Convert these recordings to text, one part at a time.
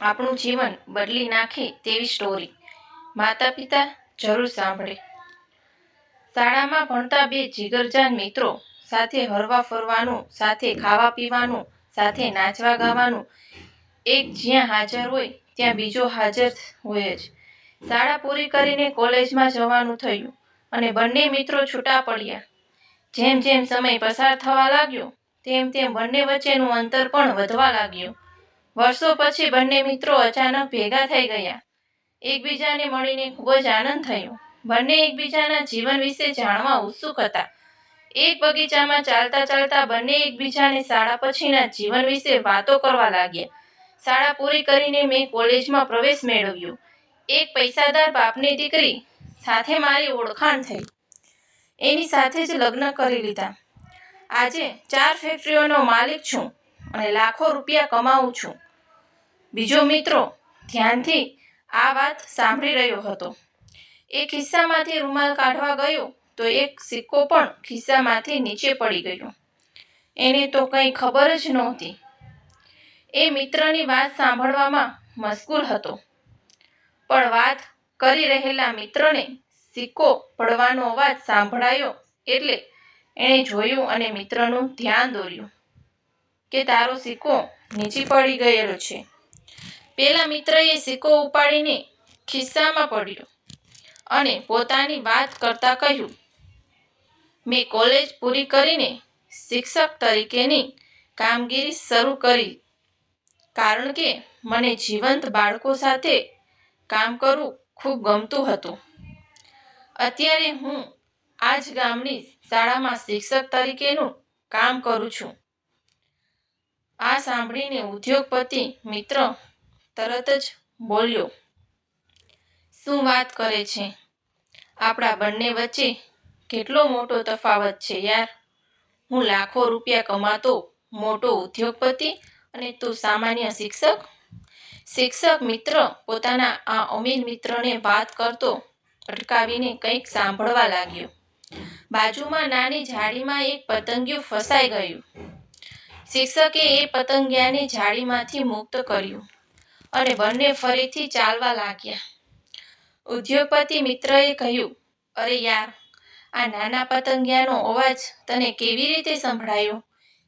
આપણું જીવન બદલી નાખે તેવી સ્ટોરી માતા પિતા જરૂર સાંભળે। શાળામાં ભણતા બે જીગરજાન મિત્રો સાથે હરવા ફરવાનું, સાથે ખાવા પીવાનું, સાથે નાચવા ગાવાનું, એક જ્યાં હાજર હોય ત્યાં બીજો હાજર હોય જ। શાળા પૂરી કરીને કોલેજમાં જવાનું થયું અને બંને મિત્રો છૂટા પડ્યા। જેમ જેમ સમય પસાર થવા લાગ્યો તેમ તેમ બંને વચ્ચેનું અંતર પણ વધવા લાગ્યું। વર્ષો પછી બંને મિત્રો અચાનક ભેગા થઈ ગયા। એકબીજાને મળીને ખૂબ જ આનંદ થયો। બંને એકબીજાના જીવન વિશે જાણવા ઉત્સુક હતા। એક બગીચામાં ચાલતા ચાલતા બંને એકબીજાને શાળા પછીના જીવન વિશે વાતો કરવા લાગ્યા। શાળા પૂરી કરીને મેં કોલેજમાં પ્રવેશ મેળવ્યો। એક પૈસાદાર બાપની દીકરી સાથે મારી ઓળખાણ થઈ। એની સાથે જ લગ્ન કરી લીધા। આજે 4 ફેક્ટરીઓનો માલિક છું અને લાખો રૂપિયા કમાઉં છું। બીજો મિત્રો ધ્યાનથી આ વાત સાંભળી રહ્યો હતો। એ ખિસ્સામાંથી રૂમાલ કાઢવા ગયો તો એક સિક્કો પણ ખિસ્સામાંથી નીચે પડી ગયો। એને તો કંઈ ખબર જ નહોતી। એ મિત્રની વાત સાંભળવામાં મશગુલ હતો, પણ વાત કરી રહેલા મિત્રને સિક્કો પડવાનો અવાજ સંભળાયો એટલે એણે જોયું અને મિત્રનું ધ્યાન દોર્યું કે તારો સિક્કો નીચે પડી ગયેલો છે। પેલા મિત્રએ સિક્કો ઉપાડીને ખિસ્સામાં પડ્યો અને પોતાની વાત કરતા કહ્યું, મેં કોલેજ પૂરી કરીને શિક્ષક તરીકેની કામગીરી શરૂ કરી કારણ કે મને જીવંત બાળકો સાથે કામ કરવું ખૂબ ગમતું હતું। અત્યારે હું આ જ ગામની શાળામાં શિક્ષક તરીકેનું કામ કરું છું। આ સાંભળીને ઉદ્યોગપતિ મિત્ર તરત જ બોલ્યો, શું વાત કરે છે? આપણા બંને વચ્ચે કેટલો મોટો તફાવત છે યાર। હું લાખો રૂપિયા કમાતો મોટો ઉદ્યોગપતિ અને તું સામાન્ય શિક્ષક। શિક્ષક મિત્ર પોતાના આ અમીર મિત્રને વાત કરતો અટકાવીને કંઈક સાંભળવા લાગ્યો। બાજુમાં નાની જાળીમાં એક પતંગિયું ફસાઈ ગયું। શિક્ષકે એ પતંગિયાને જાળીમાંથી મુક્ત કર્યું અને બંને ફરીથી ચાલવા લાગ્યા। ઉદ્યોગપતિ મિત્રએ કહ્યું, અરે યાર, આ નાના પતંગિયાનો અવાજ તને કેવી રીતે સંભળાયો?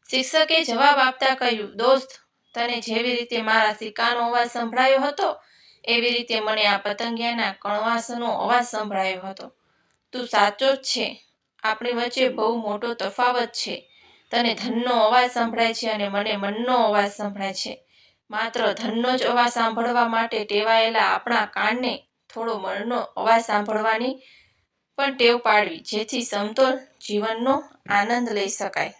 શિક્ષકે જવાબ આપતા કહ્યું, દોસ્ત, તને જેવી રીતે મારા સિક્કાનો અવાજ સંભળાયો હતો એવી રીતે મને આ પતંગિયાના કણવાસનો અવાજ સંભળાયો હતો। તું સાચો જ છે, આપણી વચ્ચે બહુ મોટો તફાવત છે। તને ધનનો અવાજ સંભળાય છે અને મને મનનો અવાજ સંભળાય છે। માત્ર ધનનો જ અવાજ સાંભળવા માટે ટેવાયેલા આપણા કાનને થોડો મનનો અવાજ સાંભળવાની પણ ટેવ પાડવી જેથી સમતોલ જીવનનો આનંદ લઈ શકાય।